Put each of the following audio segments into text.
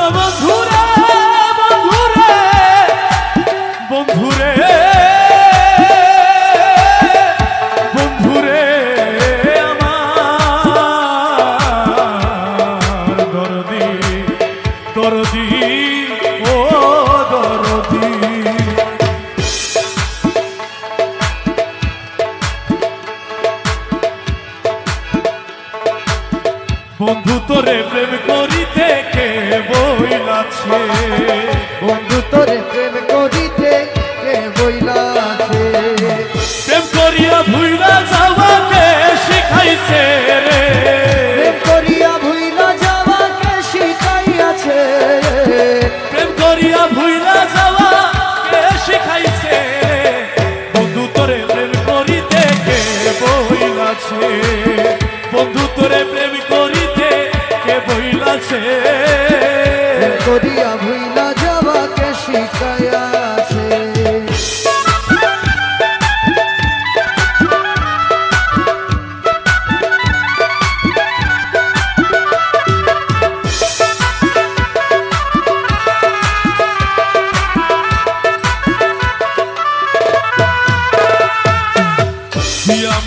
বন্ধুরে বন্ধুরে বন্ধুরে বন্ধুরে আমার দরদি দরদি ও দরদি বন্ধু তোরে প্রেম করিতে কে বইলাছে বন্ধু তোরে প্রেম করিতে কে বইলাছে প্রেম করিয়া ভুইলা যাওয়াকে শিখাইছে রে প্রেম করিয়া ভুইলা যাওয়াকে শিখাইয়াছে প্রেম করিয়া ভুইলা যাওয়াকে শিখাইছে বন্ধু তোরে প্রেম করিতে কে বইলাছে বন্ধু তোরে প্রেম করিতে কে বইলাছে প্রেম করিয়া ভুইলা যাওয়াকে শিখাইয়াছে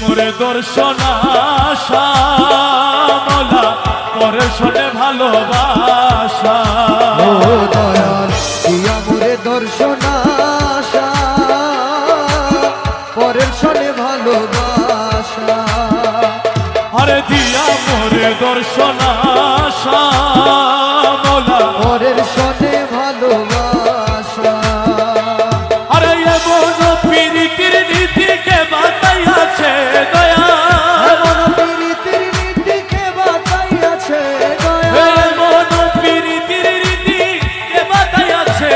মোরে দর্শন আশা মলা পরের সনে ভালোবাসা ও দয়াল দিয়া মোরে দর্শন আশা পরের সনে ভালোবাসা আরে দিয়া মোরে দর্শন আশা মলা পরের সনে ভালোবাসা আরে এমন প্রীতির নীতিকে বাতাইয়াছে দয়া এমন প্রীতির নীতিকে বাতাইয়াছে দয়া এমন প্রীতির নীতিকে বাতাইয়াছে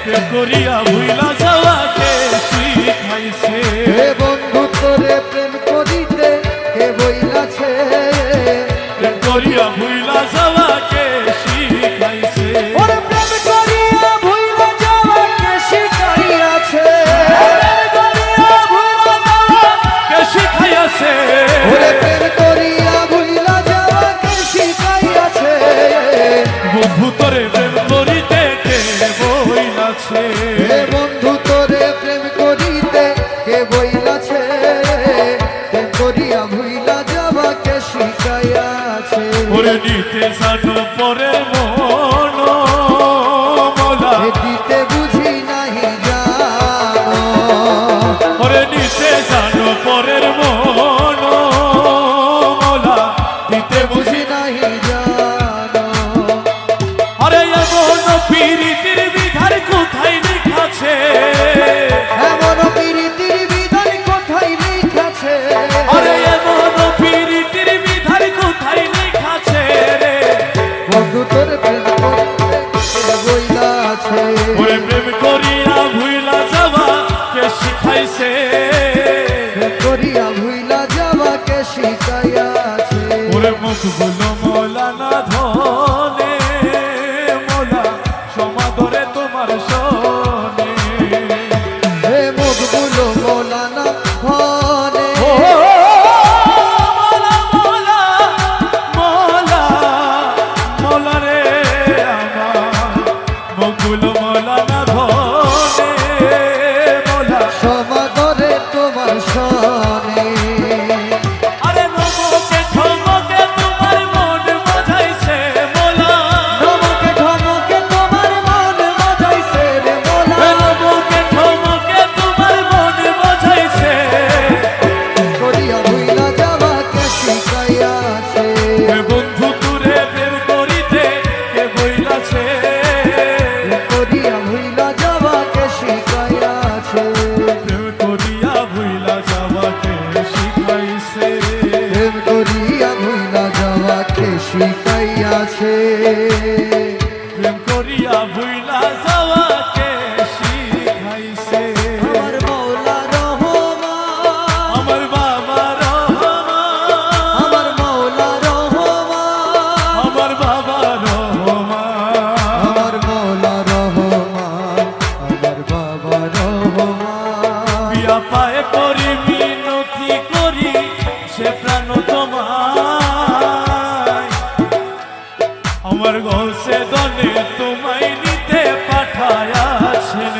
প্রেম করিয়া ভুইলা যাওয়াকে শিখাইছে হে বন্ধু তোরে প্রেম করিতে কে বইলাছে প্রেম করিয়া ভুইলা যাওয়াকে শিখাইছে ওরে প্রেম করিয়া ভুইলা যাওয়াকে শিখাইয়াছে শিখাইয়াছে ওরে প্রেম করিয়া ভুইলা যাওয়াকে শিখাইয়াছে বন্ধু তোরে প্রেম করিতে কে বইলাছে হে বন্ধু তোরে প্রেম করিতে কে বইলাছে প্রেম করিয়া ভুইলা যাওয়াকে শিখাইয়াছে ওরে নিতে জানো পরে মন মোলা দিতে বুঝি নাহি জানো ওরে নিতে জানো পরের মন মোলা দিতে বুঝি নাহি জানো আরে এমন প্রীতির বিধান কোথায় লিখাছে এমন প্রীতির বিধান কোথায় লিখাছে আরে এমন প্রীতির বিধান কোথায় লিখাছে রে বন্ধু তোর প্রেম করিতে কে বইলাছে ওরে প্রেম করিয়া ভুইলা যাওয়া কে শিখাইছে প্রেম করিয়া ভুইলা যাওয়াকে শিখাইয়াছে ওরে মুখ বলো মৌলানা ধনে মোলা সমাদরে তোমার শোনে হে মুখগুলো মৌলানা ধনে ও মোলা মোলা মোলা মোলা রে আমার মুখগুলো মৌলানা ধনে মোলা সমাদরে তোমার শোনে আরে নমকে ঠমকে তোমার মন বোঝাইছে মোলা নমকে ঠমকে তোমার মন বাজাইছে রে মোলা নমকে ঠমকে তোমার মন বোঝাইছে করিয়া ভুইলা যাওয়াকে শিখাইয়াছে বন্ধু তুরে প্রেম করিতে কে বইলাছে করিয়া ভুইলা যাওয়াকে শিখাইয়াছে প্রেম করিয়া ভুইলা যাওয়াকে শিখাইছে প্রেম করিয়া ভুইলা যাওয়াকে শিখাইয়াছে প্রেম করিয়া ভুইলা যাওয়াকে শিখাইছে আমার মৌলা রহমান আমার বাবা রহমান আমার মৌলা রহমান আমার বাবা রহমান আমার মৌলা রহমান আমার বাবা রহমান পিয়া পায়ে করি মিনতি করি সে প্রাণ তোমায় আমার গৌসে দনে তোমায় নিতে পাঠায়াছেন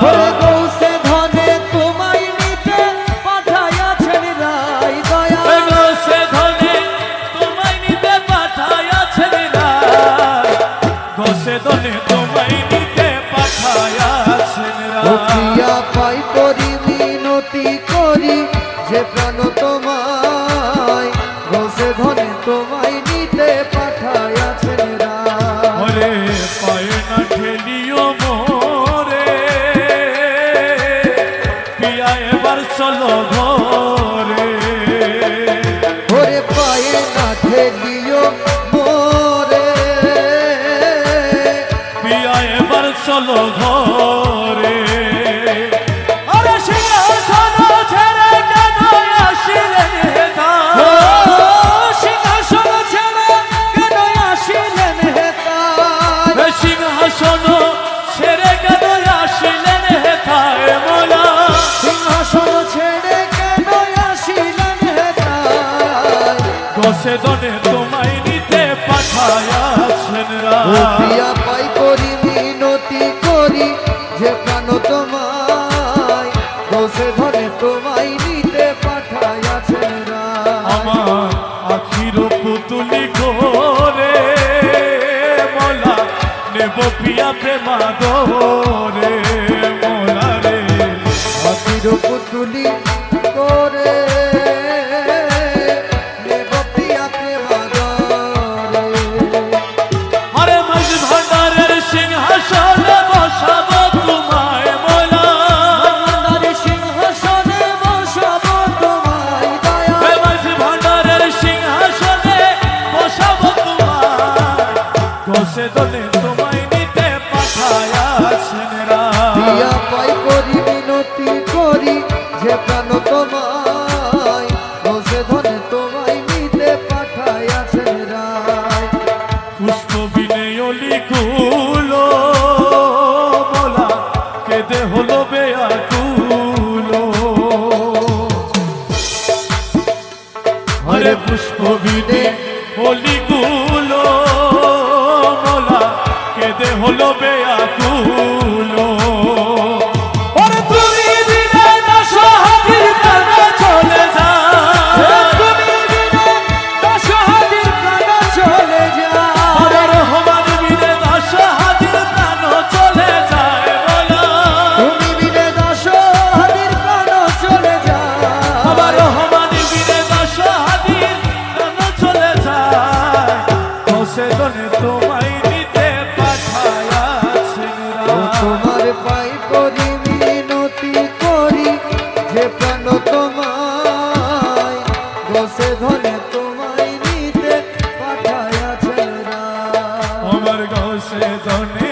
ওরে গৌসে ধনে তোমায় নিতে পাঠায়াছেন রাই দয়া গৌসে ধনে তোমায় নিতে পাঠায়াছেন গৌসে দনে তোমায় নিতে পাঠায়াছেন ও প্রিয়া পাই করি মিনতি করি যে প্রাণ তোমায় গৌসে ধনে তোমায় নিতে পাঠায়াছেন ওরে পায়ে না ঠেলিও মোরে পিয়া এবার চলো ঘরে ওরে পায়ে না ঠেলিও মোরে পিয়া এবার চলো ঘরে আরে সিংহাসন ছেড়ে কেন আসিলেন হেথা সিংহাসন ছেড়ে কেন আসিলেন হেতায় সিংহাসন ছেড়ে কেন আসিলেন হেথায় মোলা সিংহাসন ছেড়ে কেন আসিলেন হেতায় দশে দনে তোমায় নিতে পাঠায়াছেন ও প্রিয়া পাই করি মিনতি করি যে প্রাণ তোমায় দোষে ধরে তোমায় নিতে পাঠায়াছেন আমার আখির পুতুলি করে মোলা নেব পিয়া প্রেমা দোরে মোলা রে আখির পুতুলি করে নেব প্রিয়া প্রেমাদরে আরে মাঝ ভান্ডারের সিংহাসনে বসাবো তোমায় মোলা ভান্ডারে সিংহাসনে বসাবো তোমায় দয়া মাঝ ভান্ডারের সিংহাসনে বসাবো তোমায় দশে দনে তোমায় নিতে পাঠায়াছেন প্রিয়া পাই করি মিনতি করি যে প্রাণ তোমায় দোষে ধরে তোমায় নিতে পাঠায়াছেন রায় পুষ্প বিনয়লি কুলো মোলা কেঁদে হলো বেয়াকুলো আরে পুষ্প বিনে হলি কুলো মোলা কেঁদে হলো বেয়াকুলো ওরে তুমি বিনে না সহাদির কানে চলে যা তুমি বিনে দশহাদির প্রাণ চলে যায় আমার রহমান বিনে দাস হাজির প্রাণ চলে যায় বলা তুমি বিনে দশহাদির প্রাণ চলে যায় আমার রহমান বিনে দাস হাজির প্রাণ চলে যায় দশে দনে তোমায় নিতে পাঠায়াছেন তোমার পাই করি মিনতি করি যে প্রাণ তোমায় দোষে ধরে তোমায় নিতে পাঠায়াছেন রায় আমার গৌসে দনে